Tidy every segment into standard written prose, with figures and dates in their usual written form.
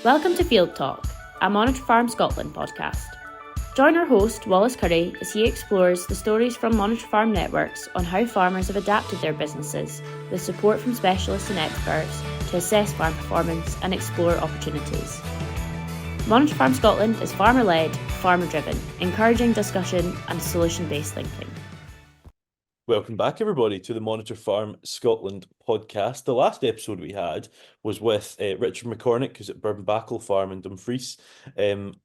Welcome to Field Talk, a Monitor Farm Scotland podcast. Join our host, Wallace Curry, as he explores the stories from Monitor Farm networks on how farmers have adapted their businesses with support from specialists and experts to assess farm performance and explore opportunities. Monitor Farm Scotland is farmer-led, farmer-driven, encouraging discussion and solution-based thinking. Welcome back, everybody, to the Monitor Farm Scotland podcast. The last episode we had was with Richard McCormick, who's at Burnbackle Farm in Dumfries.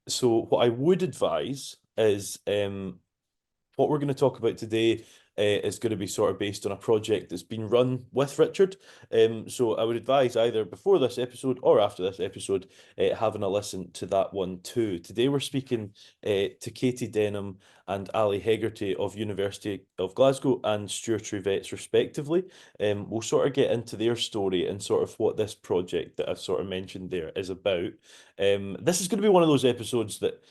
So what I would advise is what we're going to talk about today is going to be sort of based on a project that's been run with Richard. So I would advise either before this episode or after this episode having a listen to that one too. Today we're speaking to Katie Denholm and Ali Haggerty of University of Glasgow and Stewartry Vets respectively. We'll sort of get into their story and sort of what this project that I've sort of mentioned there is about. This is going to be one of those episodes that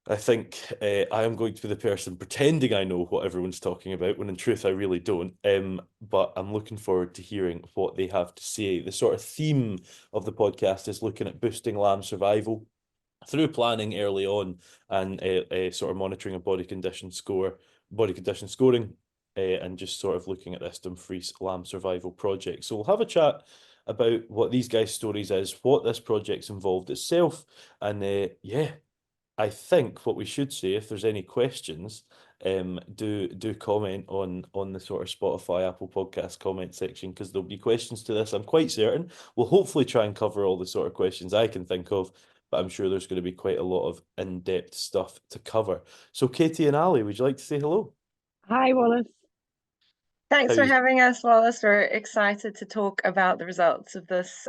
I think I am going to be the person pretending I know what everyone's talking about, when in truth I really don't. But I'm looking forward to hearing what they have to say. The sort of theme of the podcast is looking at boosting lamb survival through planning early on and sort of monitoring a body condition scoring, and just sort of looking at this Dumfries lamb survival project. So we'll have a chat about what these guys' stories is, what this project's involved itself, and yeah. I think what we should say, if there's any questions, do comment on the sort of Spotify, Apple Podcast comment section, because there'll be questions to this. I'm quite certain. We'll hopefully try and cover all the sort of questions I can think of, but I'm sure there's going to be quite a lot of in-depth stuff to cover. So Katie and Ali, would you like to say hello? Hi, Wallace. Thanks for having us, Wallace. We're excited to talk about the results of this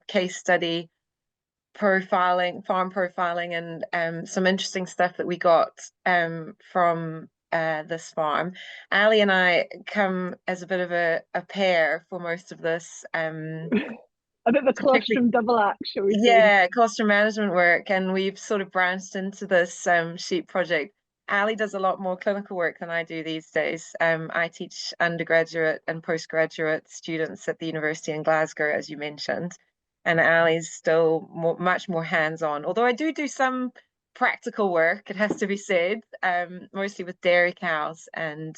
case study farm profiling, and some interesting stuff that we got from this farm. Ali and I come as a bit of a pair for most of this. A bit of a colostrum double act, shall we say? Yeah, colostrum management work, and we've sort of branched into this sheep project. Ali does a lot more clinical work than I do these days. I teach undergraduate and postgraduate students at the university in Glasgow, as you mentioned. And Ali's still much more hands-on. Although I do some practical work, it has to be said, mostly with dairy cows, and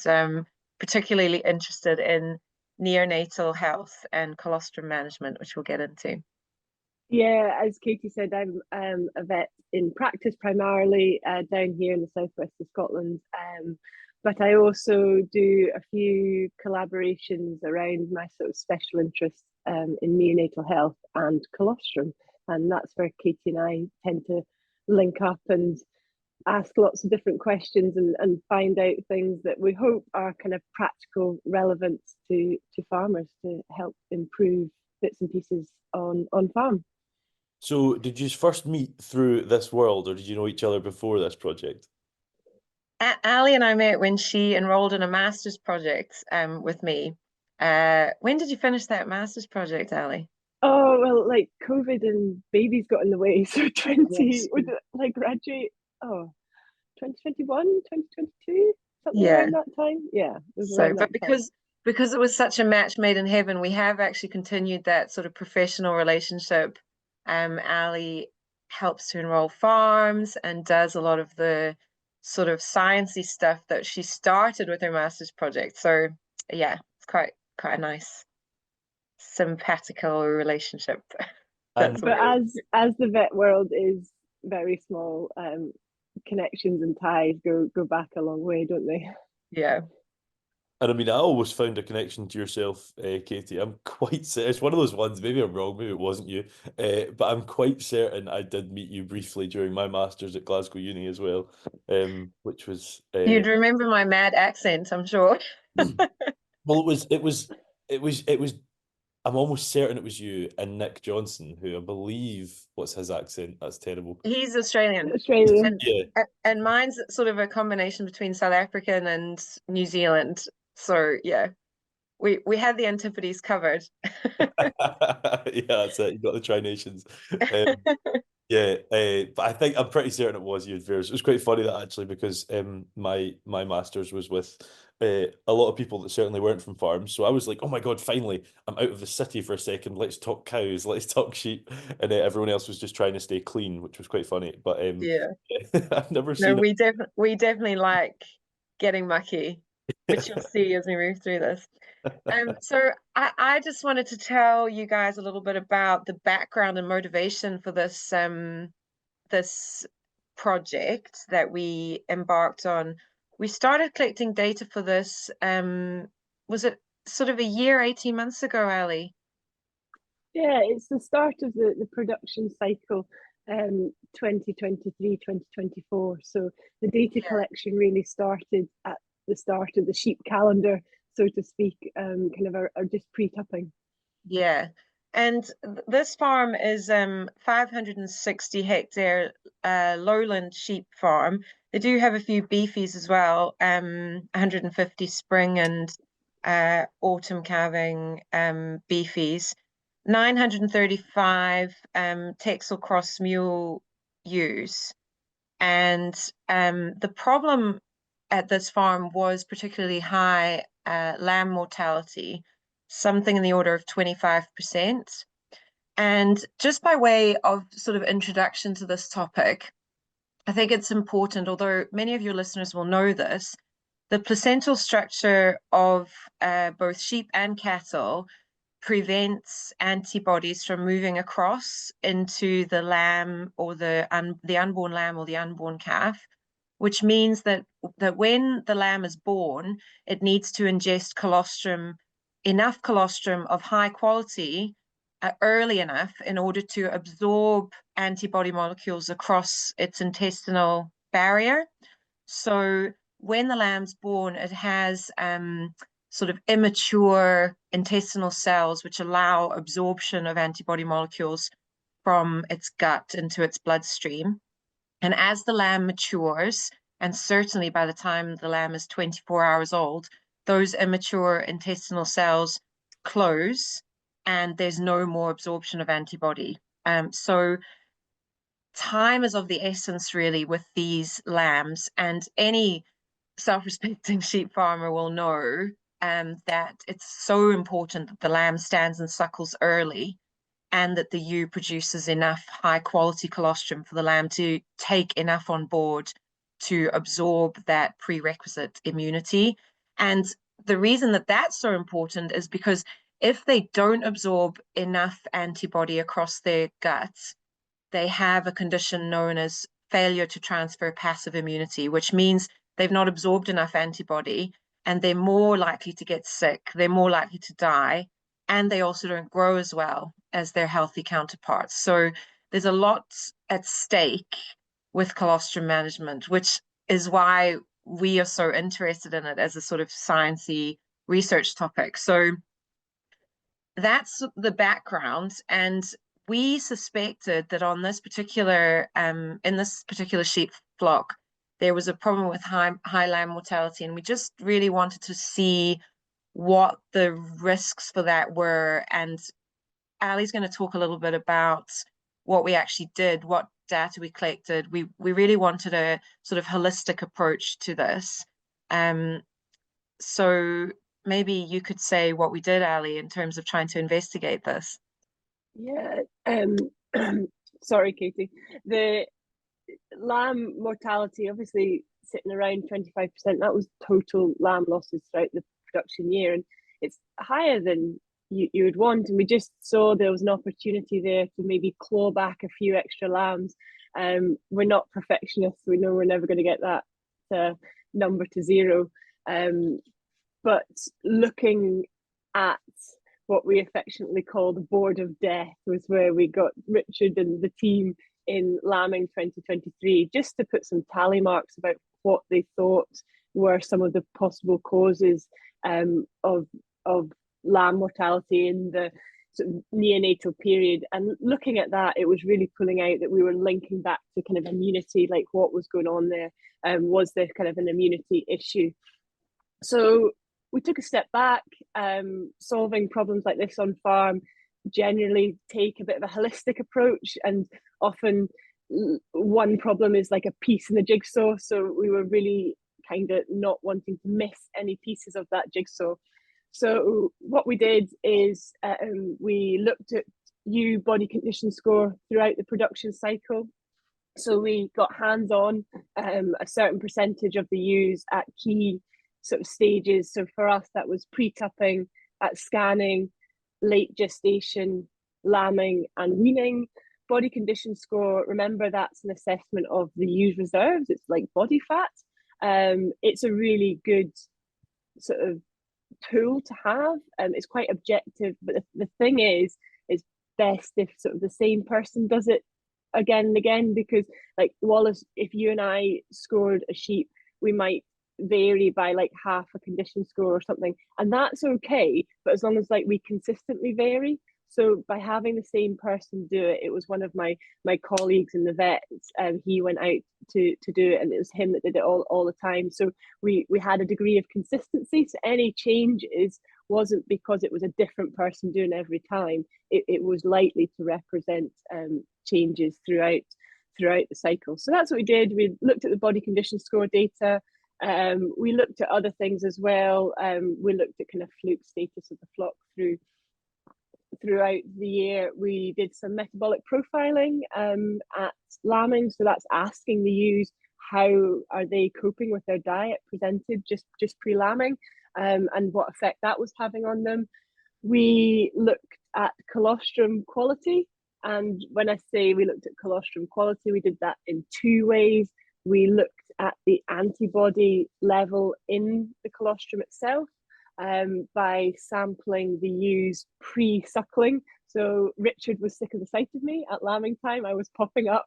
particularly interested in neonatal health and colostrum management, which we'll get into. Yeah, as Katie said, I'm a vet in practice primarily down here in the southwest of Scotland. But I also do a few collaborations around my sort of special interests in neonatal health and colostrum. And that's where Katie and I tend to link up and ask lots of different questions and find out things that we hope are kind of practical relevance to farmers to help improve bits and pieces on farm. So did you first meet through this world, or did you know each other before this project? Ali and I met when she enrolled in a master's project with me. When did you finish that master's project, Ali? Oh, well, like COVID and babies got in the way. So 20, would it like graduate? Oh, 2021, 2022, something around that time. Yeah. So, but because it was such a match made in heaven, we have actually continued that sort of professional relationship. Ali helps to enroll farms and does a lot of the sort of sciencey stuff that she started with her master's project. So yeah, it's quite a nice simpatico relationship. But as the vet world is very small, connections and ties go back a long way, don't they? Yeah. And I mean, I always found a connection to yourself, Katie. I'm quite certain, it's one of those ones, maybe I'm wrong, maybe it wasn't you, but I'm quite certain I did meet you briefly during my master's at Glasgow Uni as well, which was... You'd remember my mad accent, I'm sure. Well, it was, I'm almost certain it was you and Nick Johnson, who I believe, what's his accent? That's terrible. He's Australian. And mine's sort of a combination between South African and New Zealand. So yeah, we had the antipodes covered. Yeah, that's it. You got the Tri-Nations. Yeah, but I'm pretty certain it was you Veers. It was quite funny that actually because my masters was with a lot of people that certainly weren't from farms. So I was like, oh my God, finally I'm out of the city for a second. Let's talk cows, let's talk sheep, and everyone else was just trying to stay clean, which was quite funny. But Yeah. I've never No, seen we definitely like getting mucky, which you'll it. see as we move through this. So I just wanted to tell you guys a little bit about the background and motivation for this project that we embarked on. We started collecting data for this, was it sort of a year, 18 months ago, Ali? Yeah, it's the start of the production cycle, 2023, 2024. So the data Yeah. collection really started at the start of the sheep calendar, so to speak, kind of are just pre-tupping. Yeah. And this farm is 560 hectare lowland sheep farm. They do have a few beefies as well, 150 spring and autumn calving beefies, 935 Texel cross mule ewes. And the problem at this farm was particularly high lamb mortality, something in the order of 25%. And just by way of sort of introduction to this topic, I think it's important, although many of your listeners will know this, the placental structure of both sheep and cattle prevents antibodies from moving across into the lamb or the unborn lamb or the unborn calf, which means that when the lamb is born, it needs to ingest colostrum, enough colostrum of high quality early enough in order to absorb antibody molecules across its intestinal barrier. So when the lamb's born, it has sort of immature intestinal cells which allow absorption of antibody molecules from its gut into its bloodstream. And as the lamb matures, and certainly by the time the lamb is 24 hours old, those immature intestinal cells close and there's no more absorption of antibody. So time is of the essence, really, with these lambs, and any self-respecting sheep farmer will know that it's so important that the lamb stands and suckles early and that the ewe produces enough high quality colostrum for the lamb to take enough on board to absorb that prerequisite immunity. And the reason that that's so important is because if they don't absorb enough antibody across their guts, they have a condition known as failure to transfer passive immunity, which means they've not absorbed enough antibody and they're more likely to get sick, they're more likely to die, and they also don't grow as well as their healthy counterparts. So there's a lot at stake with colostrum management, which is why we are so interested in it as a sort of sciencey research topic. So that's the background, and we suspected that on this particular in this particular sheep flock there was a problem with high lamb mortality, and we just really wanted to see what the risks for that were. And Ali's going to talk a little bit about what we actually did, what data we collected. We really wanted a sort of holistic approach to this. So maybe you could say what we did, Ali, in terms of trying to investigate this. Yeah, sorry, Katie. The lamb mortality obviously sitting around 25%. That was total lamb losses throughout the production year, and it's higher than you would want. And we just saw there was an opportunity there to maybe claw back a few extra lambs. We're not perfectionists. We know we're never going to get that number to zero. But looking at what we affectionately call the board of death was where we got Richard and the team in lambing 2023, just to put some tally marks about what they thought were some of the possible causes of lamb mortality in the sort of neonatal period. And looking at that, it was really pulling out that we were linking back to kind of immunity, like what was going on there. Was there kind of an immunity issue? So we took a step back. Solving problems like this on farm generally take a bit of a holistic approach, and often one problem is like a piece in the jigsaw, so we were really kind of not wanting to miss any pieces of that jigsaw. So what we did is we looked at ewe body condition score throughout the production cycle. So we got hands on a certain percentage of the ewes at key sort of stages. So for us, that was pre-cupping, at scanning, late gestation, lambing, and weaning. Body condition score, remember, that's an assessment of the ewe's reserves. It's like body fat. It's a really good sort of tool to have. It's quite objective, but the thing is, it's best if sort of the same person does it again and again, because like Wallace, if you and I scored a sheep, we might vary by like half a condition score or something, and that's okay, but as long as like we consistently vary. So by having the same person do it, it was one of my colleagues in the vets, and he went out to do it, and it was him that did it all the time. So we had a degree of consistency. So any changes wasn't because it was a different person doing every time. It was likely to represent changes throughout the cycle. So that's what we did. We looked at the body condition score data. We looked at other things as well. We looked at kind of fluke status of the flock throughout the year. We did some metabolic profiling at lambing, so that's asking the ewes how are they coping with their diet presented just pre-lambing, and what effect that was having on them. We looked at colostrum quality, and when I say we looked at colostrum quality, we did that in two ways. We looked at the antibody level in the colostrum itself, by sampling the ewes pre-suckling. So Richard was sick of the sight of me at lambing time. I was popping up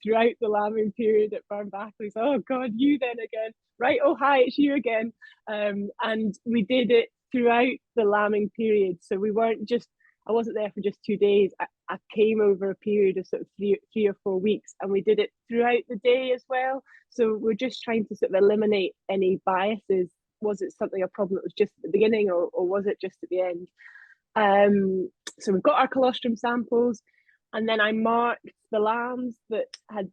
throughout the lambing period at Barnbackley. He's, oh God, you then again. Right, oh hi, it's you again. And we did it throughout the lambing period. So we weren't just, I wasn't there for just 2 days. I came over a period of sort of three or 4 weeks, and we did it throughout the day as well. So we're just trying to sort of eliminate any biases. Was it something, a problem that was just at the beginning, or was it just at the end? So we've got our colostrum samples, and then I marked the lambs that had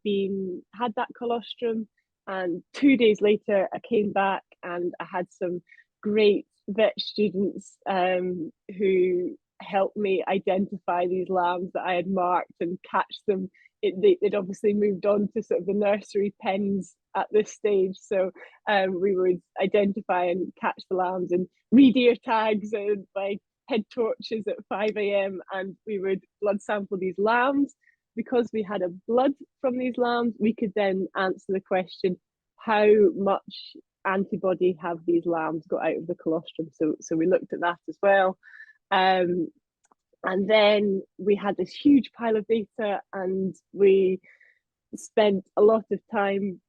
that colostrum, and 2 days later I came back and I had some great vet students who helped me identify these lambs that I had marked and catch them. They'd obviously moved on to sort of the nursery pens at this stage, so we would identify and catch the lambs and reed-ear tags and like head torches at 5 a.m, and we would blood sample these lambs. Because we had a blood from these lambs, we could then answer the question, how much antibody have these lambs got out of the colostrum? So we looked at that as well. And then we had this huge pile of data, and we spent a lot of time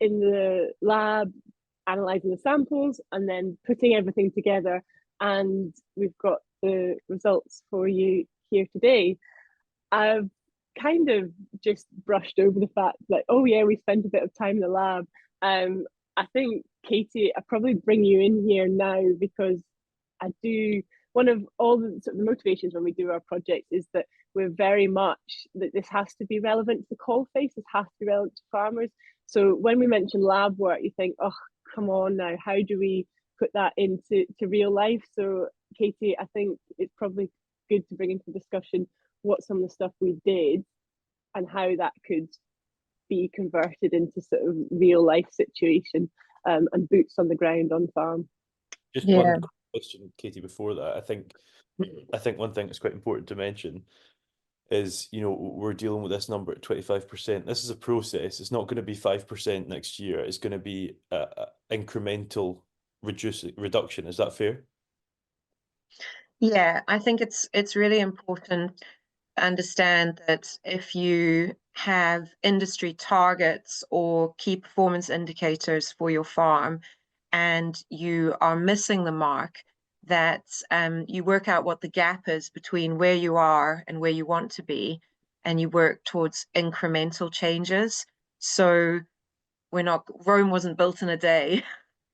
in the lab analysing the samples and then putting everything together. And we've got the results for you here today. I've kind of just brushed over the fact that, oh yeah, we spent a bit of time in the lab. I think, Katie, I probably bring you in here now because one of all the sort of the motivations when we do our projects is that we're very much that this has to be relevant to the coalface, this has to be relevant to farmers. So when we mention lab work, you think, oh, come on now, how do we put that into real life? So Katie, I think it's probably good to bring into discussion what some of the stuff we did and how that could be converted into sort of real life situation, and boots on the ground on farm. Just one question, Katie, before that. I think one thing that's quite important to mention is, we're dealing with this number at 25%. This is a process. It's not going to be 5% next year. It's going to be a incremental reduction. Is that fair? Yeah, I think it's really important to understand that if you have industry targets or key performance indicators for your farm and you are missing the mark, that you work out what the gap is between where you are and where you want to be, and you work towards incremental changes. So Rome wasn't built in a day,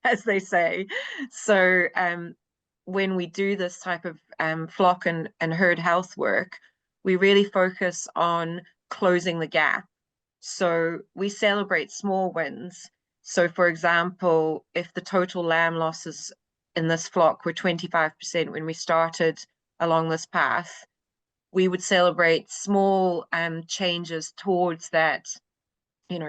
as they say. So when we do this type of flock and herd health work, we really focus on closing the gap So we celebrate small wins. So for example, if the total lamb losses in this flock were 25% when we started along this path, we would celebrate small changes towards that.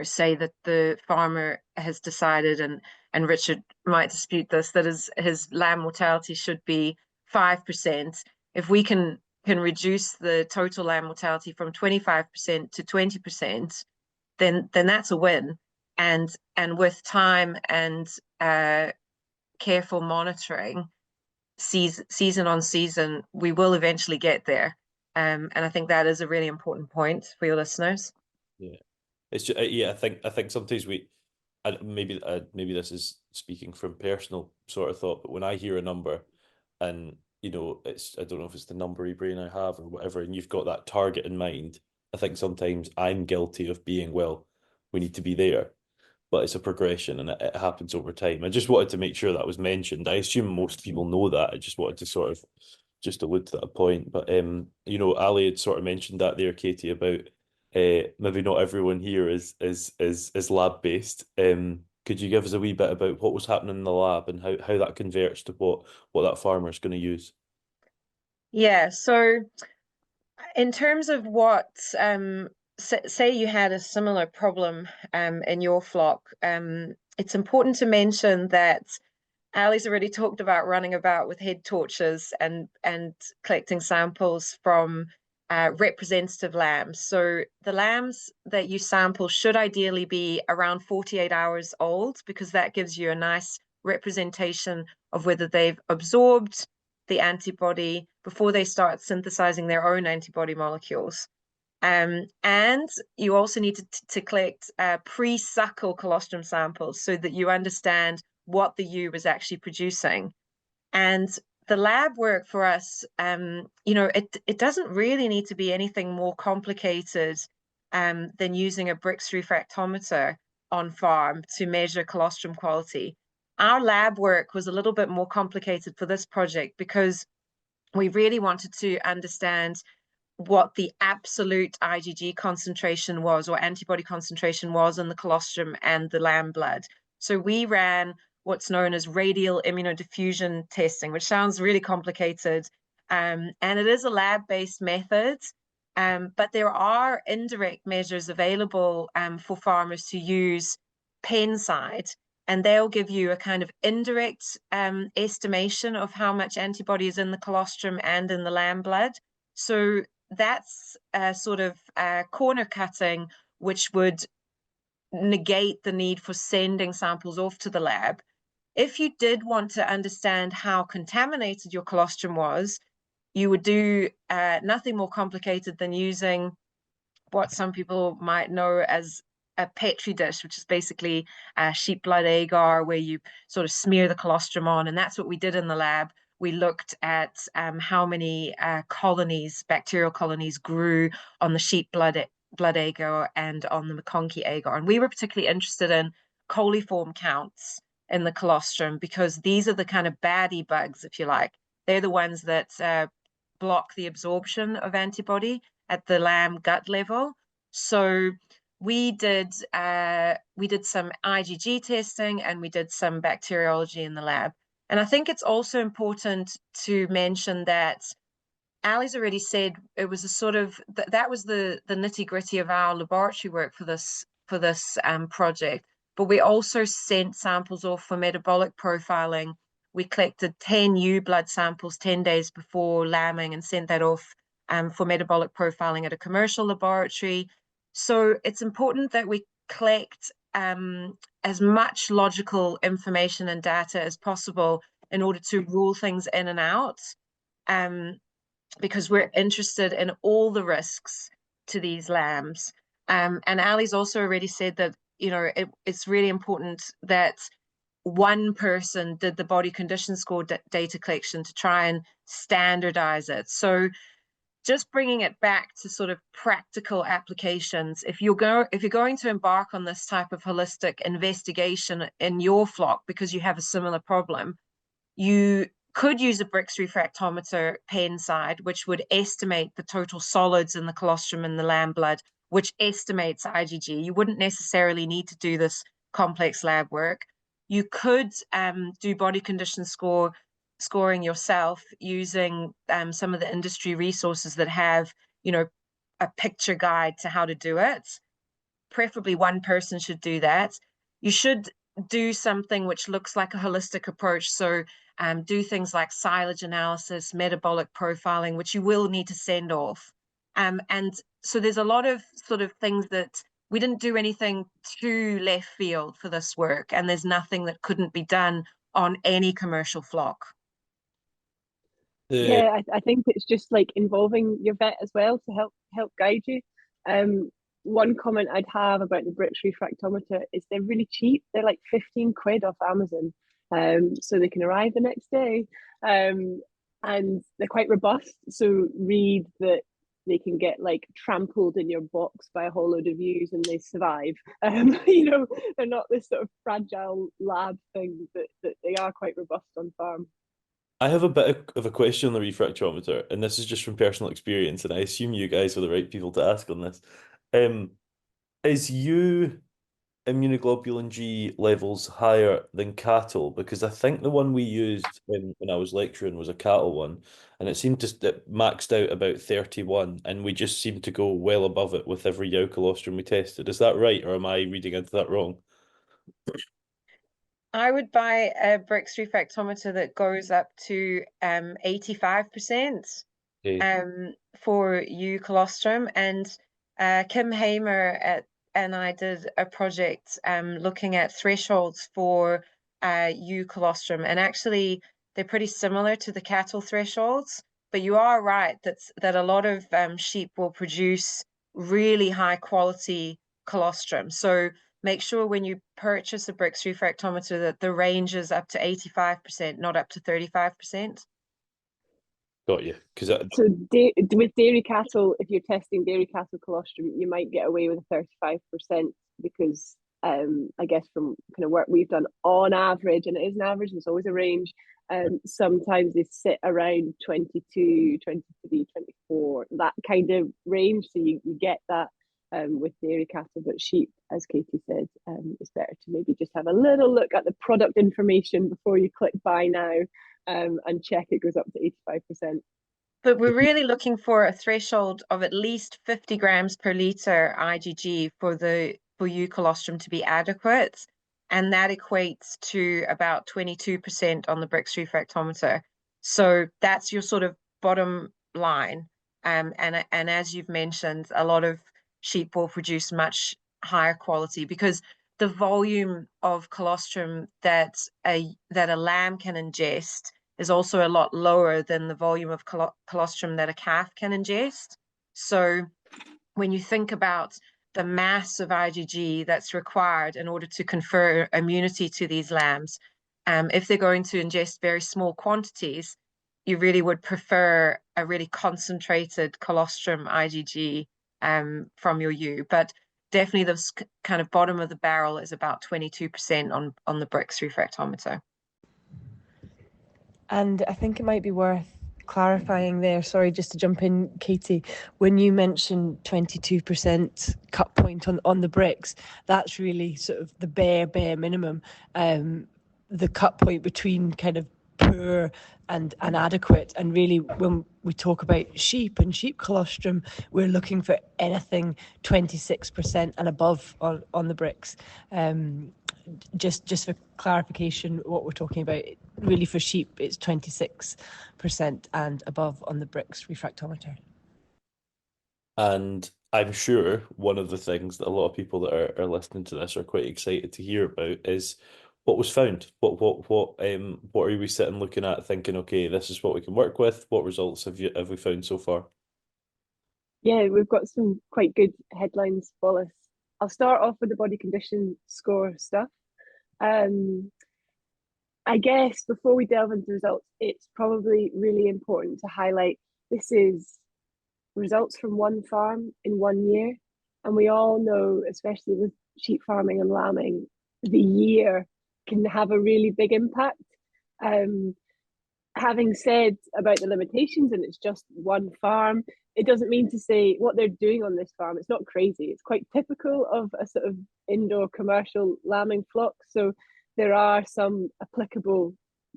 Say that the farmer has decided, and Richard might dispute this, that his lamb mortality should be 5%. If we can reduce the total lamb mortality from 25% to 20%, then that's a win. And with time and careful monitoring, season on season, we will eventually get there. And I think that is a really important point for your listeners. Yeah. It's just, yeah, I think sometimes maybe this is speaking from personal sort of thought, but when I hear a number and it's, I don't know if it's the numbery brain I have or whatever, and you've got that target in mind, I think sometimes I'm guilty of being, well, we need to be there, but it's a progression and it happens over time. I just wanted to make sure that was mentioned. I assume most people know that. I just wanted to sort of just allude to that point. But Ali had sort of mentioned that there, Katie, about maybe not everyone here is lab based. Could you give us a wee bit about what was happening in the lab and how that converts to what that farmer is going to use? Yeah, so in terms of what say you had a similar problem in your flock, it's important to mention that Ali's already talked about running about with head torches and collecting samples from representative lambs. So the lambs that you sample should ideally be around 48 hours old, because that gives you a nice representation of whether they've absorbed the antibody before they start synthesizing their own antibody molecules. And you also need to collect pre-suckle colostrum samples so that you understand what the ewe was actually producing. And the lab work for us, it doesn't really need to be anything more complicated than using a Brix refractometer on farm to measure colostrum quality. Our lab work was a little bit more complicated for this project because we really wanted to understand what the absolute IgG concentration was, or antibody concentration was, in the colostrum and the lamb blood. So we ran what's known as radial immunodiffusion testing, which sounds really complicated. And it is a lab-based method, but there are indirect measures available for farmers to use pen side, and they'll give you a kind of indirect estimation of how much antibody is in the colostrum and in the lamb blood. So that's a sort of corner cutting, which would negate the need for sending samples off to the lab. If you did want to understand how contaminated your colostrum was, you would do nothing more complicated than using what some people might know as a Petri dish, which is basically a sheep blood agar, where you sort of smear the colostrum on. And that's what we did in the lab. We looked at how many bacterial colonies grew on the sheep blood agar and on the McConkey agar. And we were particularly interested in coliform counts in the colostrum, because these are the kind of baddie bugs, if you like. They're the ones that block the absorption of antibody at the lamb gut level. So we did some IgG testing and we did some bacteriology in the lab. And I think it's also important to mention that Ali's already said it was a sort of that was the nitty gritty of our laboratory work for this project. But we also sent samples off for metabolic profiling. We collected 10 ewe blood samples 10 days before lambing and sent that off for metabolic profiling at a commercial laboratory. So it's important that we collect as much logical information and data as possible in order to rule things in and out, because we're interested in all the risks to these lambs. And Ali's also already said that it's really important that one person did the body condition score data collection to try and standardize it. So just bringing it back to sort of practical applications, if you're going to embark on this type of holistic investigation in your flock because you have a similar problem, you could use a Brix refractometer pen side, which would estimate the total solids in the colostrum and the lamb blood which estimates IgG. You wouldn't necessarily need to do this complex lab work. You could do body condition scoring yourself using some of the industry resources that have, a picture guide to how to do it. Preferably one person should do that. You should do something which looks like a holistic approach. So do things like silage analysis, metabolic profiling, which you will need to send off. And so there's a lot of sort of things that we didn't do anything too left field for this work, and there's nothing that couldn't be done on any commercial flock. Yeah, I think it's just like involving your vet as well to help guide you. One comment I'd have about the Brix refractometer is they're really cheap. They're like 15 quid off Amazon, so they can arrive the next day, and they're quite robust. So read that they can get like trampled in your box by a whole load of ewes and they survive. They're not this sort of fragile lab thing, that they are quite robust on farm. I have a bit of a question on the refractometer, and this is just from personal experience, and I assume you guys are the right people to ask on this. Is immunoglobulin G levels higher than cattle? Because I think the one we used when I was lecturing was a cattle one, and it seemed it maxed out about 31, and we just seemed to go well above it with every yow colostrum we tested. Is that right, or am I reading into that wrong? I would buy a Brix refractometer that goes up to 85% for ewe colostrum. And Kim Hamer and I did a project looking at thresholds for ewe colostrum, and actually they're pretty similar to the cattle thresholds. But you are right that a lot of sheep will produce really high quality colostrum. So make sure when you purchase a Brix refractometer that the range is up to 85%, not up to 35%. Got you. So with dairy cattle, if you're testing dairy cattle colostrum, you might get away with a 35% because I guess from kind of work we've done on average, and it is an average, there's always a range, sometimes they sit around 22, 23, 24, that kind of range. So you get that with dairy cattle, but sheep, as Katie said, it's better to maybe just have a little look at the product information before you click buy now, and check it goes up to 85%. But we're really looking for a threshold of at least 50 grams per litre IgG for ewe colostrum to be adequate. And that equates to about 22% on the Brix refractometer. So that's your sort of bottom line. And as you've mentioned, a lot of sheep will produce much higher quality because the volume of colostrum that a lamb can ingest is also a lot lower than the volume of colostrum that a calf can ingest. So when you think about the mass of IgG that's required in order to confer immunity to these lambs, if they're going to ingest very small quantities, you really would prefer a really concentrated colostrum IgG from your ewe. But definitely the kind of bottom of the barrel is about 22% on the Brix refractometer. And I think it might be worth clarifying there, sorry, just to jump in, Katie, when you mentioned 22% cut point on the Brix, that's really sort of the bare minimum. The cut point between kind of poor and adequate, and really when we talk about sheep and sheep colostrum, we're looking for anything 26% and above on the Brix. Just for clarification, what we're talking about, really for sheep, it's 26% and above on the Brix refractometer. And I'm sure one of the things that a lot of people that are listening to this are quite excited to hear about is what was found. What are we sitting looking at thinking, okay, this is what we can work with. What results have we found so far? Yeah, we've got some quite good headlines, Wallace. I'll start off with the body condition score stuff. I guess before we delve into the results, it's probably really important to highlight this is results from one farm in 1 year. And we all know, especially with sheep farming and lambing, the year can have a really big impact. having said about the limitations, and it's just one farm, it doesn't mean to say what they're doing on this farm, it's not crazy. It's quite typical of a sort of indoor commercial lambing flock. So there are some applicable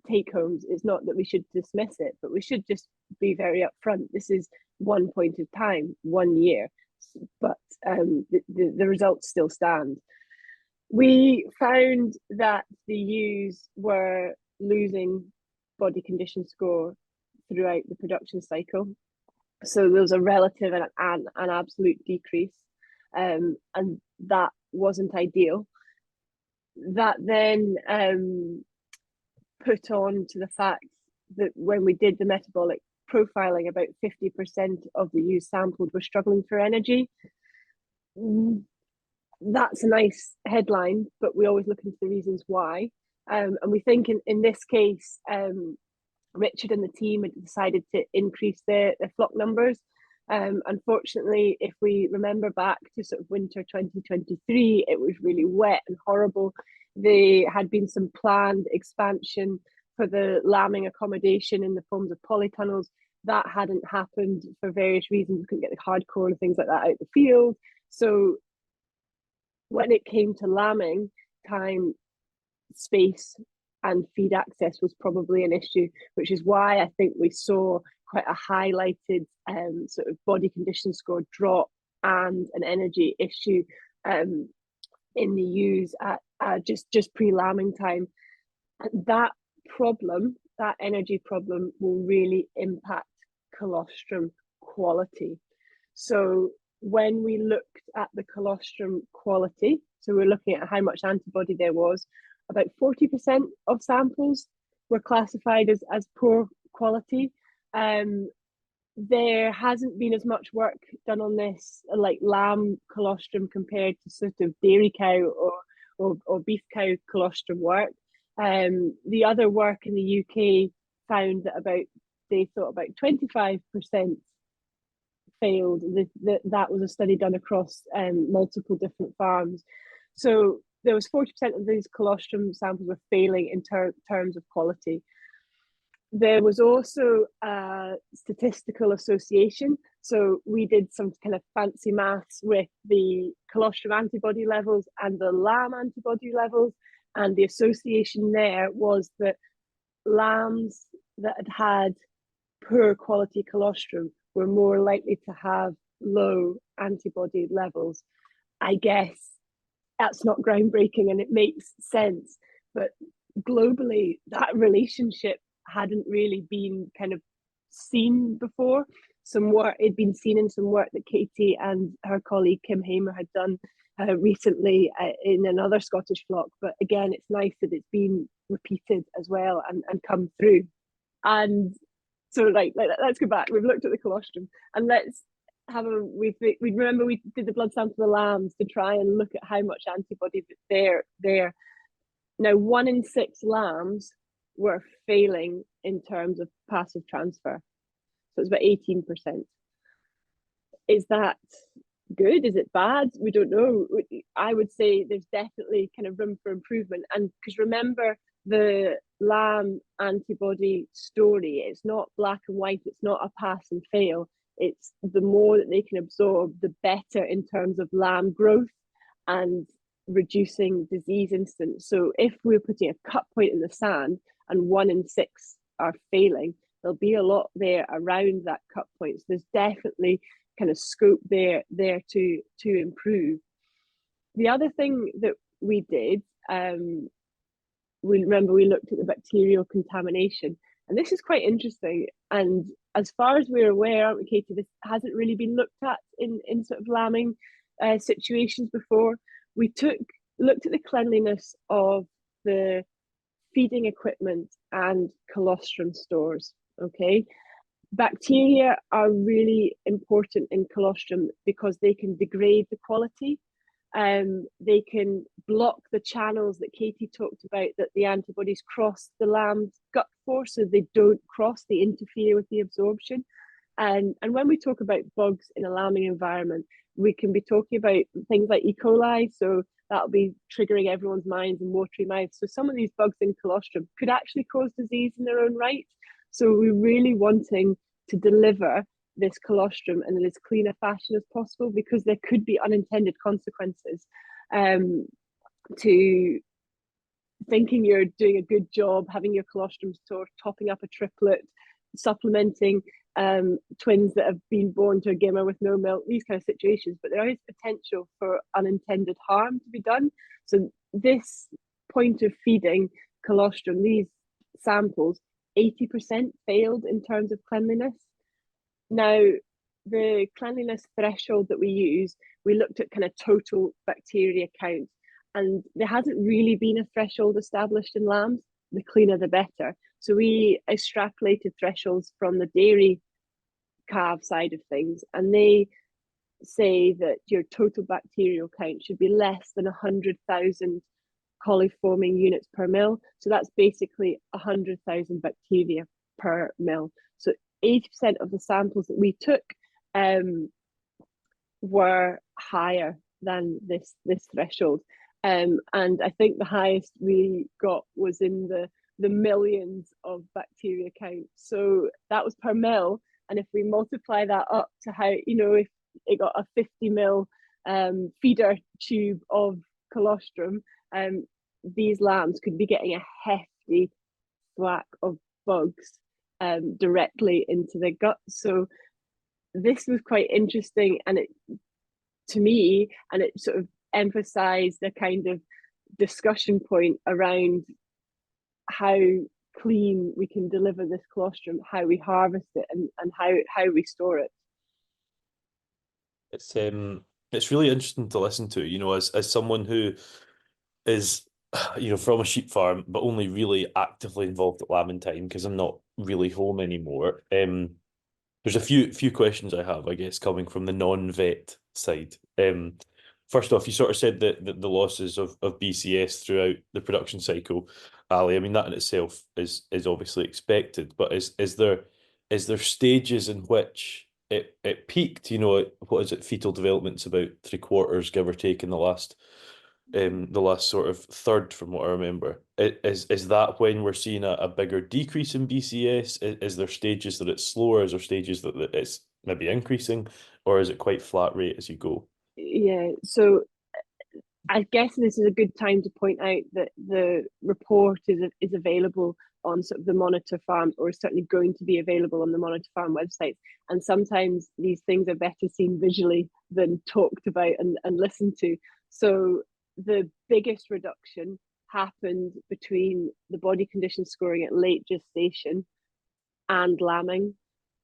take homes. It's not that we should dismiss it, but we should just be very upfront. This is one point of time, 1 year, but the results still stand. We found that the ewes were losing body condition score throughout the production cycle. So there was a relative and an absolute decrease, and that wasn't ideal. That then put on to the fact that when we did the metabolic profiling, about 50% of the ewes sampled were struggling for energy. That's a nice headline, but we always look into the reasons why. And we think in this case, Richard and the team had decided to increase their flock numbers. Unfortunately, if we remember back to sort of winter 2023, it was really wet and horrible. There had been some planned expansion for the lambing accommodation in the forms of polytunnels. That hadn't happened for various reasons. We couldn't get the hardcore and things like that out the field. So when it came to lambing time, space and feed access was probably an issue, which is why I think we saw quite a highlighted sort of body condition score drop and an energy issue in the ewes at just pre-lambing time. And that problem, that energy problem, will really impact colostrum quality. So when we looked at the colostrum quality, so we're looking at how much antibody there was, about 40% of samples were classified as poor quality. There hasn't been as much work done on this, like lamb colostrum compared to sort of dairy cow or beef cow colostrum work. The other work in the UK found that they thought about 25% failed. That was a study done across multiple different farms. So there was 40% of these colostrum samples were failing in terms of quality. There was also a statistical association. So we did some kind of fancy maths with the colostrum antibody levels and the lamb antibody levels. And the association there was that lambs that had poor quality colostrum were more likely to have low antibody levels. I guess that's not groundbreaking and it makes sense, but globally that relationship hadn't really been kind of seen before. Some work had been seen in some work that Katie and her colleague Kim Hamer had done recently in another Scottish flock, but again it's nice that it's been repeated as well and come through. And so like let's go back. We've looked at the colostrum and let's have we remember we did the blood sample of the lambs to try and look at how much antibody there. Now 1 in 6 lambs were failing in terms of passive transfer, so it's about 18%. Is that good? Is it bad? We don't know. I would say there's definitely kind of room for improvement, and because remember the lamb antibody story, it's not black and white, it's not a pass and fail. It's the more that they can absorb, the better in terms of lamb growth and reducing disease instance. So if we're putting a cut point in the sand and 1 in 6 are failing, there'll be a lot there around that cut point. So there's definitely kind of scope there to improve. The other thing that we did, we looked at the bacterial contamination, and this is quite interesting. And as far as we're aware, aren't we, Katie, this hasn't really been looked at in sort of lambing situations before. We looked at the cleanliness of the feeding equipment and colostrum stores. Okay, bacteria are really important in colostrum because they can degrade the quality. They can block the channels that Katie talked about that the antibodies cross the lamb's gut for, so they don't cross, they interfere with the absorption. And when we talk about bugs in a lambing environment, we can be talking about things like E. coli, so that'll be triggering everyone's minds and watery mouth. So some of these bugs in colostrum could actually cause disease in their own right. So we're really wanting to deliver this colostrum in as clean a fashion as possible, because there could be unintended consequences to thinking you're doing a good job, having your colostrum store, topping up a triplet, supplementing twins that have been born to a gimmer with no milk, these kind of situations. But there is potential for unintended harm to be done. So this point of feeding colostrum, these samples, 80% failed in terms of cleanliness. Now, the cleanliness threshold that we use, we looked at kind of total bacteria count, and there hasn't really been a threshold established in lambs. The cleaner, the better. So we extrapolated thresholds from the dairy calf side of things, and they say that your total bacterial count should be less than 100,000 coliforming units per mil. So that's basically 100,000 bacteria per mil. So 80% of the samples that we took were higher than this threshold. And I think the highest we got was in the millions of bacteria count. So that was per mil. And if we multiply that up to how, if it got a 50 mil feeder tube of colostrum, these lambs could be getting a hefty thwack of bugs directly into their gut. So this was quite interesting, and it sort of emphasized a kind of discussion point around how clean we can deliver this colostrum, how we harvest it, and how we store it. It's really interesting to listen to, as someone who is from a sheep farm, but only really actively involved at lambing time because I'm not really home anymore. There's a few questions I have, I guess, coming from the non-vet side. First off, you sort of said that the losses of BCS throughout the production cycle, Ali. I mean, that in itself is obviously expected, but is there stages in which it peaked? What is it? Fetal development's about 3/4, give or take, in the last sort of third, from what I remember. Is that when we're seeing a bigger decrease in BCS? Is there stages that it's slower? Is there stages that it's maybe increasing, or is it quite flat rate as you go? Yeah, so I guess this is a good time to point out that the report is available on sort of the Monitor Farm, or is certainly going to be available on the Monitor Farm website. And sometimes these things are better seen visually than talked about and listened to. So the biggest reduction happened between the body condition scoring at late gestation and lambing.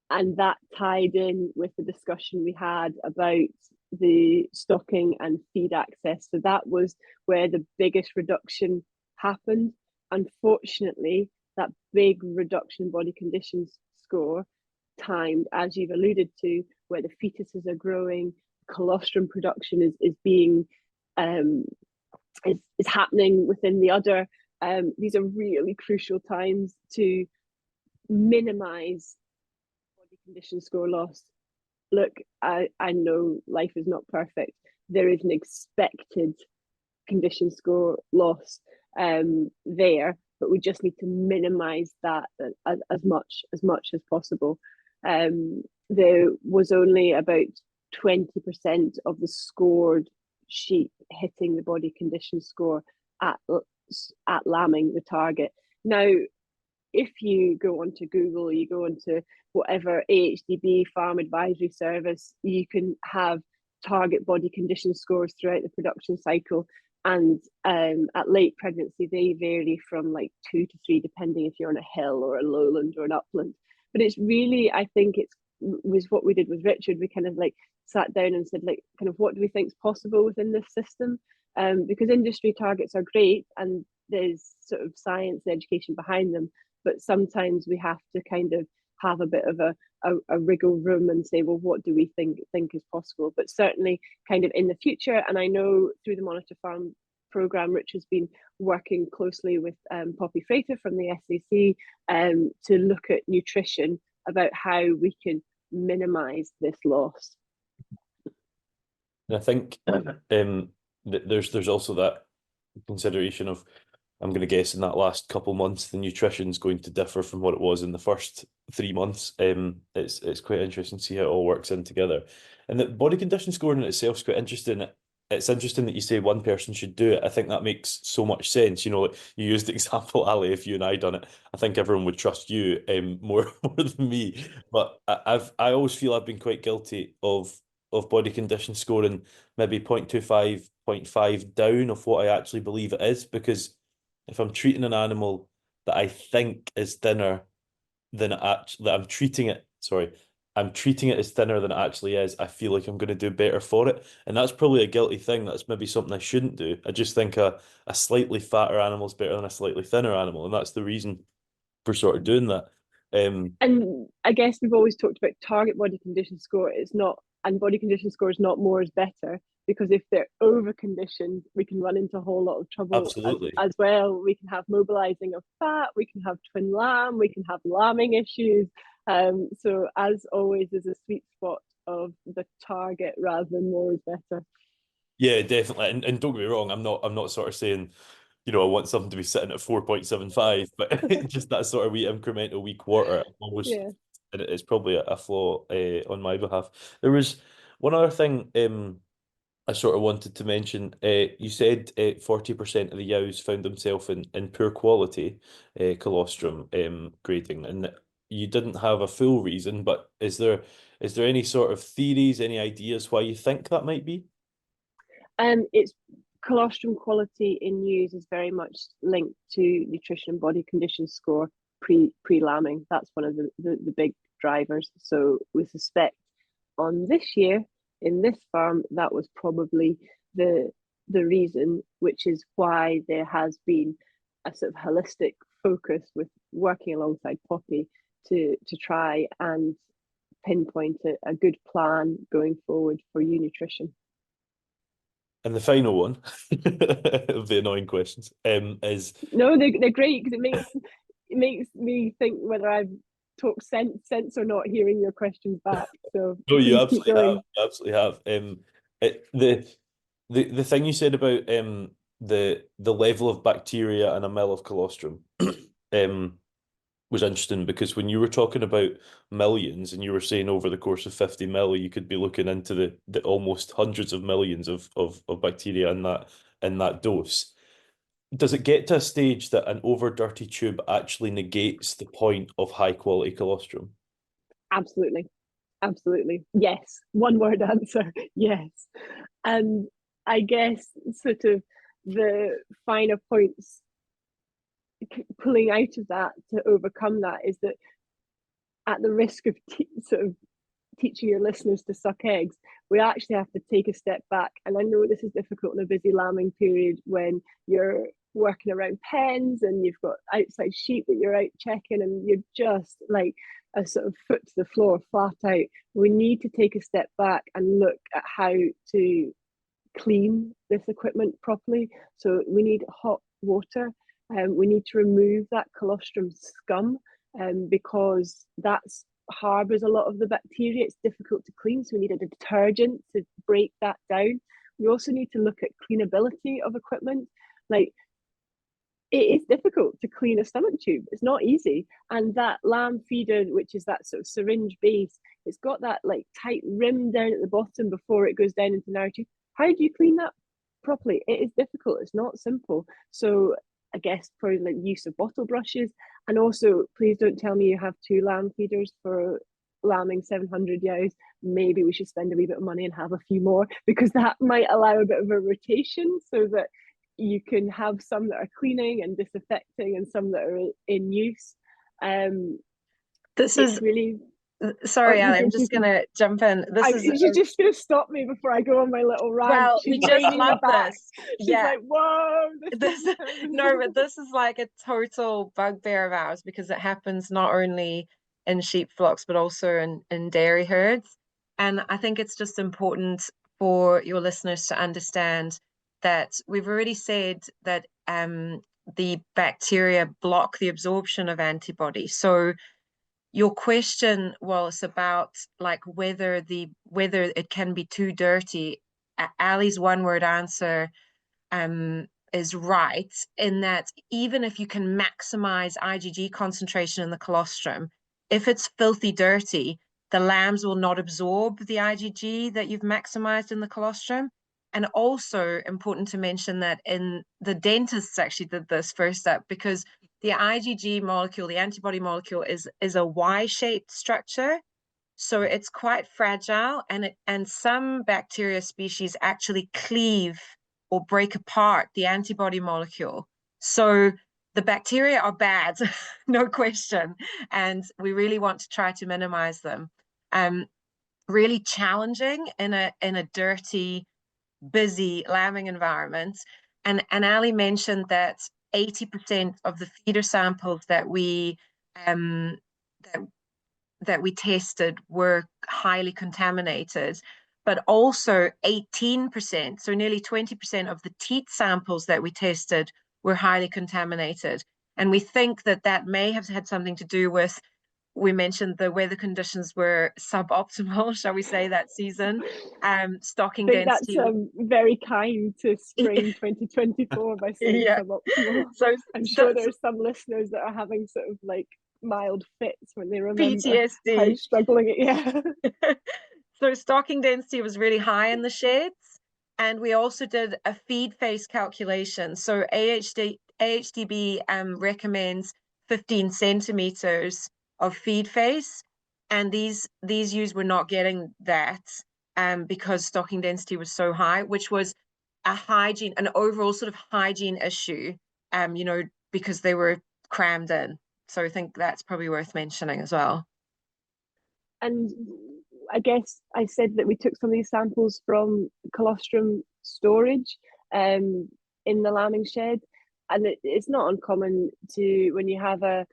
And that tied in with the discussion we had about the stocking and feed access. So that was where the biggest reduction happened. Unfortunately, that big reduction in body conditions score timed, as you've alluded to, where the fetuses are growing, colostrum production is being is happening within the udder. These are really crucial times to minimize body condition score loss. Look, I know life is not perfect. There is an expected condition score loss there, but we just need to minimize that as much as possible. There was only about 20% of the scored sheep hitting the body condition score at lambing the target. Now, if you go onto Google, you go onto whatever AHDB Farm Advisory Service, you can have target body condition scores throughout the production cycle. And at late pregnancy, they vary from like 2 to 3, depending if you're on a hill or a lowland or an upland. But it's really, I think it was what we did with Richard. We kind of like sat down and said, like, kind of what do we think is possible within this system? Because industry targets are great and there's sort of science and education behind them, but sometimes we have to kind of have a bit of a wriggle room and say, well, what do we think is possible? But certainly kind of in the future, and I know through the Monitor Farm programme, Rich has been working closely with Poppy Frater from the SAC to look at nutrition, about how we can minimise this loss. And I think that there's also that consideration of I'm going to guess in that last couple months, the nutrition's going to differ from what it was in the first 3 months. It's quite interesting to see how it all works in together. And the body condition scoring in itself is quite interesting. It's interesting that you say one person should do it. I think that makes so much sense. You know, like you used the example, Ali, if you and I done it, I think everyone would trust you more more than me. But I always feel I've been quite guilty of body condition scoring maybe 0.25, 0.5 down of what I actually believe it is, because if I'm treating an animal that I think is thinner than it actually, that I'm treating it as thinner than it actually is, I feel like I'm going to do better for it. And that's probably a guilty thing. That's maybe something I shouldn't do. I just think a slightly fatter animal is better than a slightly thinner animal. And that's the reason for sort of doing that. And I guess we've always talked about target body condition score. It's not, and body condition score is not more is better, because if they're over conditioned, we can run into a whole lot of trouble Absolutely. as well. We can have mobilizing of fat, we can have twin lamb, we can have lambing issues. So as always, there's a sweet spot of the target rather than more is better. Yeah, definitely. And don't get me wrong, I'm not sort of saying, you know, I want something to be sitting at 4.75, but just that sort of wee incremental wee quarter, I'm always, Yeah. and it's probably a flaw on my behalf. There was one other thing I sort of wanted to mention. You said 40% of the yows found themselves in poor quality colostrum grading, and you didn't have a full reason, but is there any sort of theories, any ideas why you think that might be? It's colostrum quality in ewes is very much linked to nutrition and body condition score pre-lambing. That's one of the big drivers. So we suspect on this year in this farm that was probably the reason, which is why there has been a sort of holistic focus with working alongside Poppy to try and pinpoint a good plan going forward for ewe nutrition. And the final one of the annoying questions is No, they're great because it makes me think whether I've talked sense or not hearing your questions back. So no, you please keep absolutely have. going. You absolutely have. The thing you said about the level of bacteria in a mill of colostrum um was interesting, because when you were talking about millions and you were saying over the course of 50 mil, you could be looking into the almost hundreds of millions of bacteria in that dose. Does it get to a stage that an over dirty tube actually negates the point of high quality colostrum? Absolutely, absolutely. Yes, one word answer. Yes, and I guess sort of the finer points pulling out of that to overcome that is that at the risk of sort of teaching your listeners to suck eggs, we actually have to take a step back. And I know this is difficult in a busy lambing period when you're working around pens and you've got outside sheep that you're out checking and you're just like a sort of foot to the floor, flat out. We need to take a step back and look at how to clean this equipment properly. So we need hot water. We need to remove that colostrum scum because that's harbours a lot of the bacteria. It's difficult to clean, so we need a detergent to break that down. We also need to look at cleanability of equipment. Like, it is difficult to clean a stomach tube. It's not easy. And that lamb feeder, which is that sort of syringe base, it's got that like tight rim down at the bottom before it goes down into the narrative. How do you clean that properly? It is difficult. It's not simple. So I guess probably like use of bottle brushes. And also, please don't tell me you have 2 lamb feeders for lambing 700 yows. Maybe we should spend a wee bit of money and have a few more, because that might allow a bit of a rotation so that you can have some that are cleaning and disaffecting and some that are in use. This is really. Sorry, Ali, I'm just going to jump in. She's just going to stop me before I go on my little rant. Well, we just love this. She's like, whoa. No, but this is like a total bugbear of ours, because it happens not only in sheep flocks, but also in dairy herds. And I think it's just important for your listeners to understand that we've already said that the bacteria block the absorption of antibodies. So your question was about like whether it can be too dirty. Ali's one word answer is right in that even if you can maximize IgG concentration in the colostrum, if it's filthy dirty, the lambs will not absorb the IgG that you've maximized in the colostrum. And also important to mention that in the dentists actually did this first up, because the IgG molecule, the antibody molecule, is a Y-shaped structure. So it's quite fragile, and some bacteria species actually cleave or break apart the antibody molecule. So the bacteria are bad, no question, and we really want to try to minimize them. Really challenging in a dirty, busy lambing environment. And Ali mentioned that 80% of the feeder samples that we tested were highly contaminated, but also 18%, so nearly 20% of the teat samples that we tested were highly contaminated. And we think that that may have had something to do with, we mentioned the weather conditions were suboptimal, shall we say, that season. Stocking I think density. that's very kind to spring 2024 by saying suboptimal. So I'm sure there's some listeners that are having sort of like mild fits when they remember PTSD. how struggling it. So stocking density was really high in the sheds, and we also did a feed face calculation. So AHDB recommends 15 centimeters of feed face, and these ewes were not getting that because stocking density was so high, which was an overall sort of hygiene issue, because they were crammed in. So I think that's probably worth mentioning as well. And I guess I said that we took some of these samples from colostrum storage in the lambing shed, and it's not uncommon to, when you have a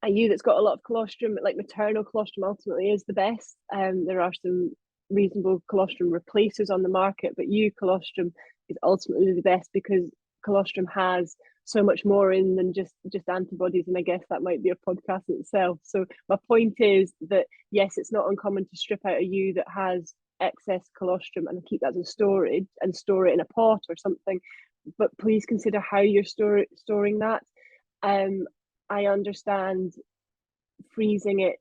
ewe that's got a lot of colostrum, like maternal colostrum ultimately is the best. There are some reasonable colostrum replacers on the market, but ewe colostrum is ultimately the best because colostrum has so much more in than just antibodies, and I guess that might be a podcast in itself. So my point is that yes, it's not uncommon to strip out a ewe that has excess colostrum and keep that in storage and store it in a pot or something, but please consider how you're storing that. I understand freezing it,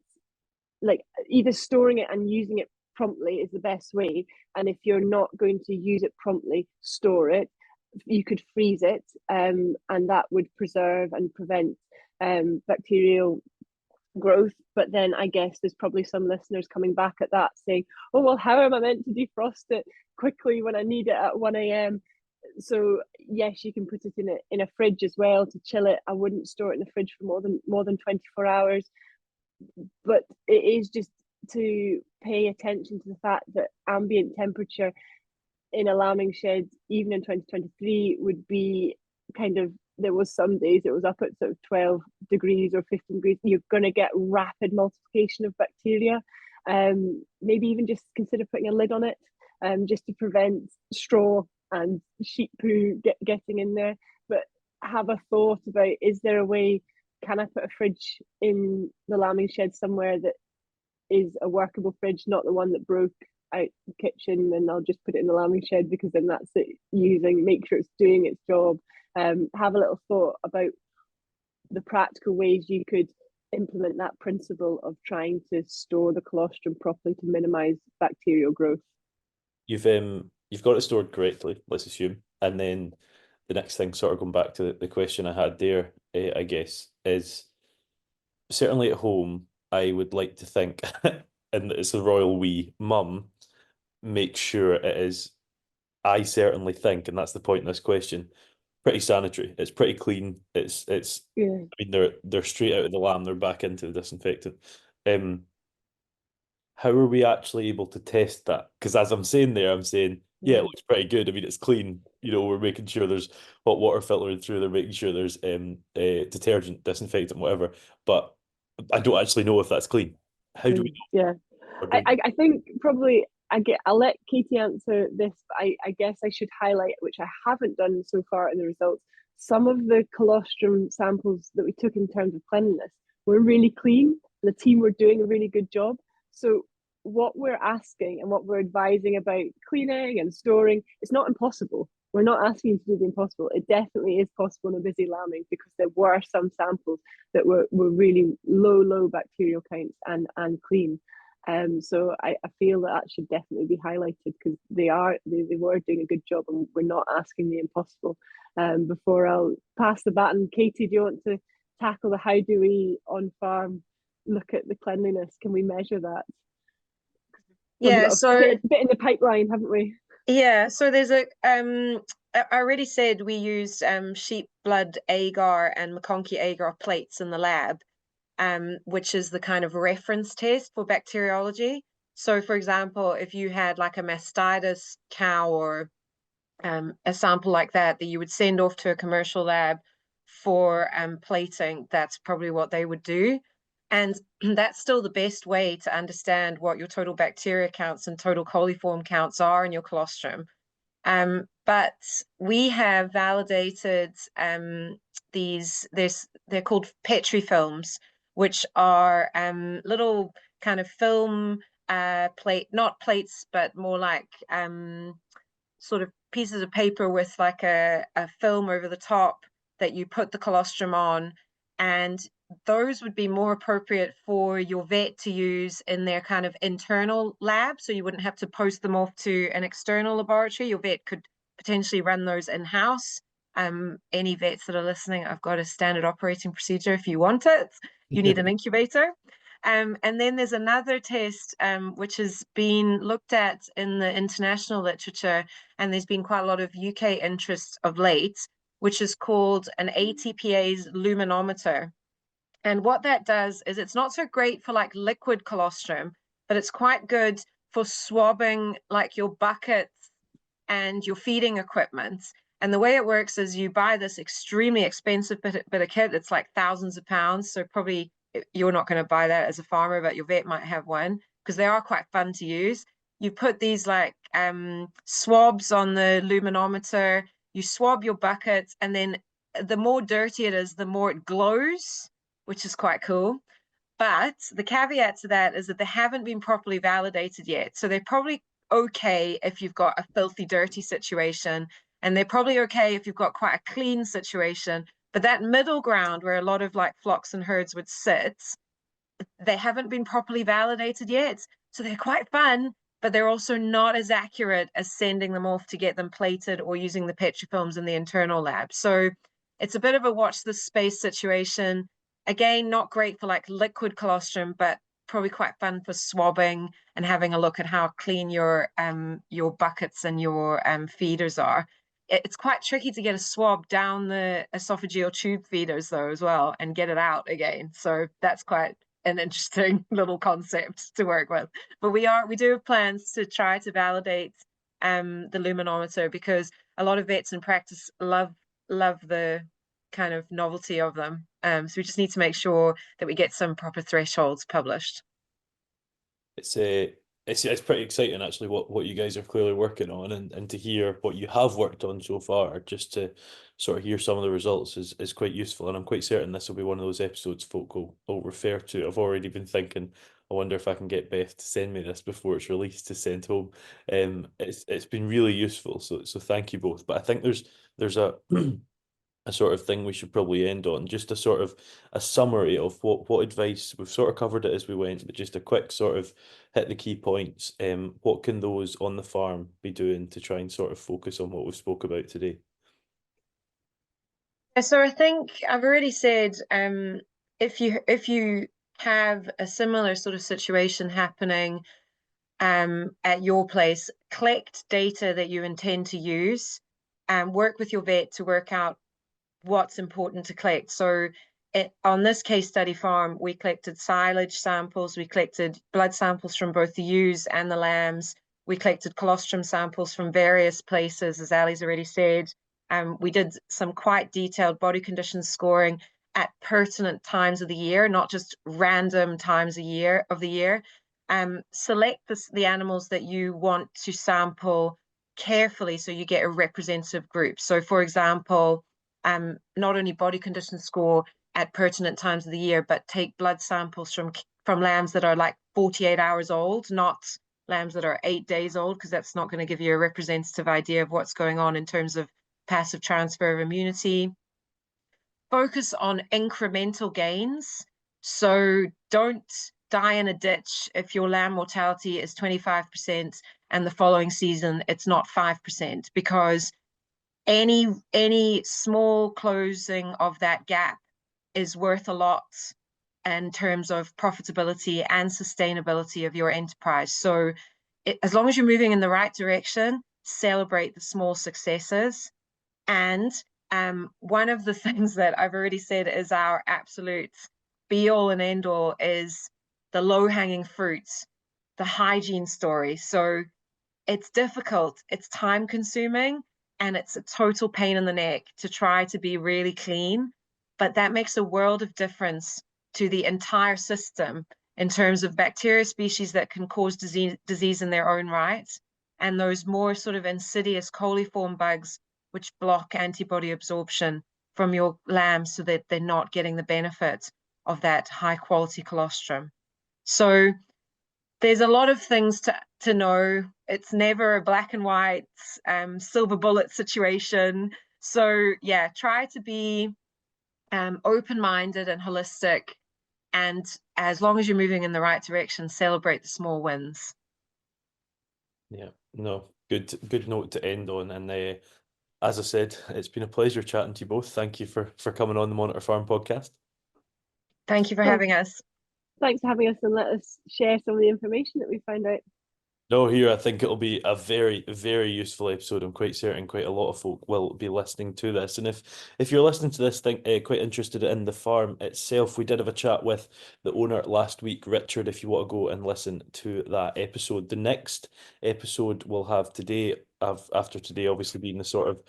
like either storing it and using it promptly is the best way, and if you're not going to use it promptly, store it. You could freeze it, and that would preserve and prevent bacterial growth. But then I guess there's probably some listeners coming back at that saying, oh well, how am I meant to defrost it quickly when I need it at 1 a.m? So yes, you can put it in a fridge as well to chill it. I wouldn't store it in the fridge for more than 24 hours, but it is just to pay attention to the fact that ambient temperature in a lambing shed, even in 2023, would be kind of, there was some days it was up at sort of 12 degrees or 15 degrees. You're going to get rapid multiplication of bacteria. Maybe even just consider putting a lid on it, just to prevent straw and sheep poo getting in there. But have a thought about, is there a way, can I put a fridge in the lambing shed somewhere that is a workable fridge, not the one that broke out the kitchen, and I'll just put it in the lambing shed because then that's it, make sure it's doing its job. Have a little thought about the practical ways you could implement that principle of trying to store the colostrum properly to minimize bacterial growth. You've got it stored correctly, let's assume, and then the next thing, sort of going back to the question I had there, I guess, is certainly at home, I would like to think, and it's the royal we, mum, make sure it is, I certainly think, and that's the point in this question, pretty sanitary. It's pretty clean. It's Yeah. I mean, they're straight out of the lamb, they're back into the disinfectant. How are we actually able to test that? Because as I'm saying there, I'm saying, yeah, it looks pretty good. I mean, it's clean. We're making sure there's hot water filtering through. They're making sure there's detergent, disinfectant, whatever. But I don't actually know if that's clean. How do we know? Yeah, I think probably I'll let Katie answer this, but I guess I should highlight, which I haven't done so far in the results, some of the colostrum samples that we took in terms of cleanliness were really clean. The team were doing a really good job. So what we're asking and what we're advising about cleaning and storing, it's not impossible. we're not asking you to do the impossible. It definitely is possible in a busy lambing, because there were some samples that were really low bacterial counts and clean. So I feel that should definitely be highlighted, because they were doing a good job, and we're not asking the impossible. Before I'll pass the baton, Katie, do you want to tackle the how do we on farm look at the cleanliness? Can we measure that? Yeah, so a bit in the pipeline, haven't we? Yeah, so there's I already said we used sheep blood agar and McConkey agar plates in the lab, which is the kind of reference test for bacteriology. So for example, if you had like a mastitis cow or a sample like that you would send off to a commercial lab for plating, that's probably what they would do. And that's still the best way to understand what your total bacteria counts and total coliform counts are in your colostrum. But we have validated they're called Petri films, which are little kind of film not plates, but more like sort of pieces of paper with like a film over the top that you put the colostrum on, and those would be more appropriate for your vet to use in their kind of internal lab, so you wouldn't have to post them off to an external laboratory. Your vet could potentially run those in-house. Any vets that are listening, I've got a standard operating procedure if you want it. You need an incubator. And then there's another test which has been looked at in the international literature, and there's been quite a lot of UK interest of late, which is called an ATPase luminometer. And what that does is it's not so great for like liquid colostrum, but it's quite good for swabbing like your buckets and your feeding equipment. And the way it works is you buy this extremely expensive bit of kit. It's like thousands of pounds. So probably you're not going to buy that as a farmer, but your vet might have one, because they are quite fun to use. You put these like swabs on the luminometer, you swab your buckets, and then the more dirty it is, the more it glows, which is quite cool. But the caveat to that is that they haven't been properly validated yet. So they're probably okay if you've got a filthy, dirty situation, and they're probably okay if you've got quite a clean situation. But that middle ground where a lot of like flocks and herds would sit, they haven't been properly validated yet. So they're quite fun, but they're also not as accurate as sending them off to get them plated or using the Petri films in the internal lab. So it's a bit of a watch this space situation. Again, not great for like liquid colostrum, but probably quite fun for swabbing and having a look at how clean your buckets and your feeders are. It's quite tricky to get a swab down the esophageal tube feeders though as well and get it out again. So that's quite an interesting little concept to work with. But we do have plans to try to validate the luminometer, because a lot of vets in practice love the kind of novelty of them. So we just need to make sure that we get some proper thresholds published. It's pretty exciting actually what you guys are clearly working on, and to hear what you have worked on so far, just to sort of hear some of the results is quite useful, and I'm quite certain this will be one of those episodes folk will refer to. I've already been thinking, I wonder if I can get Beth to send me this before it's released to send home. It's been really useful, so thank you both. But I think there's a a sort of thing we should probably end on, just a sort of a summary of what advice. We've sort of covered it as we went, but just a quick sort of hit the key points. What can those on the farm be doing to try and sort of focus on what we've spoke about today? So I think I've already said, if you have a similar sort of situation happening at your place, collect data that you intend to use, and work with your vet to work out what's important to collect. So on this case study farm, we collected silage samples, we collected blood samples from both the ewes and the lambs, we collected colostrum samples from various places, as Ali's already said. We did some quite detailed body condition scoring at pertinent times of the year, not just random times of the year. Select the animals that you want to sample carefully so you get a representative group. So for example, not only body condition score at pertinent times of the year, but take blood samples from lambs that are like 48 hours old, not lambs that are 8 days old, because that's not going to give you a representative idea of what's going on in terms of passive transfer of immunity. Focus on incremental gains. So don't die in a ditch if your lamb mortality is 25% and the following season it's not 5%, because any small closing of that gap is worth a lot in terms of profitability and sustainability of your enterprise. So as long as you're moving in the right direction, celebrate the small successes. And one of the things that I've already said is our absolute be all and end all is the low-hanging fruits, the hygiene story. So it's difficult, it's time consuming, and it's a total pain in the neck to try to be really clean, but that makes a world of difference to the entire system in terms of bacteria species that can cause disease in their own right, and those more sort of insidious coliform bugs which block antibody absorption from your lambs so that they're not getting the benefit of that high quality colostrum. So there's a lot of things to know. It's never a black and white silver bullet situation. So yeah, try to be open-minded and holistic, and as long as you're moving in the right direction, celebrate the small wins. Yeah, no, good note to end on. And as I said, it's been a pleasure chatting to you both. Thank you for coming on the Monitor Farm podcast. Thank you for having us. Thanks for having us, and let us share some of the information that we found out. No, here, I think it'll be a very, very useful episode. I'm quite certain quite a lot of folk will be listening to this. And if you're listening to this, quite interested in the farm itself, we did have a chat with the owner last week, Richard, if you want to go and listen to that episode. The next episode we'll have today, after today obviously being the sort of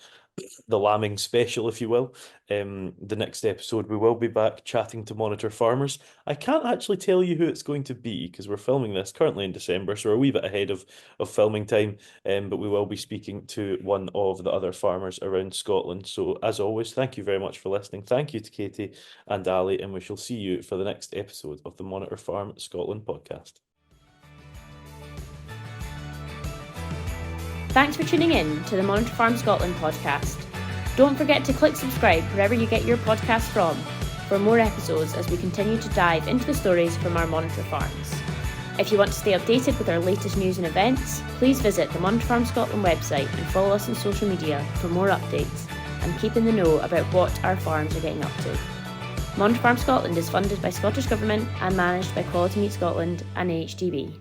the lambing special, if you will. The next episode we will be back chatting to monitor farmers. I can't actually tell you who it's going to be because we're filming this currently in December, so we're a wee bit ahead of filming time, but we will be speaking to one of the other farmers around Scotland. So as always, thank you very much for listening. Thank you to Katie and Ali, and we shall see you for the next episode of the Monitor Farm Scotland podcast. Thanks for tuning in to the Monitor Farm Scotland podcast. Don't forget to click subscribe wherever you get your podcast from for more episodes as we continue to dive into the stories from our monitor farms. If you want to stay updated with our latest news and events, please visit the Monitor Farm Scotland website and follow us on social media for more updates and keep in the know about what our farms are getting up to. Monitor Farm Scotland is funded by Scottish Government and managed by Quality Meat Scotland and AHDB.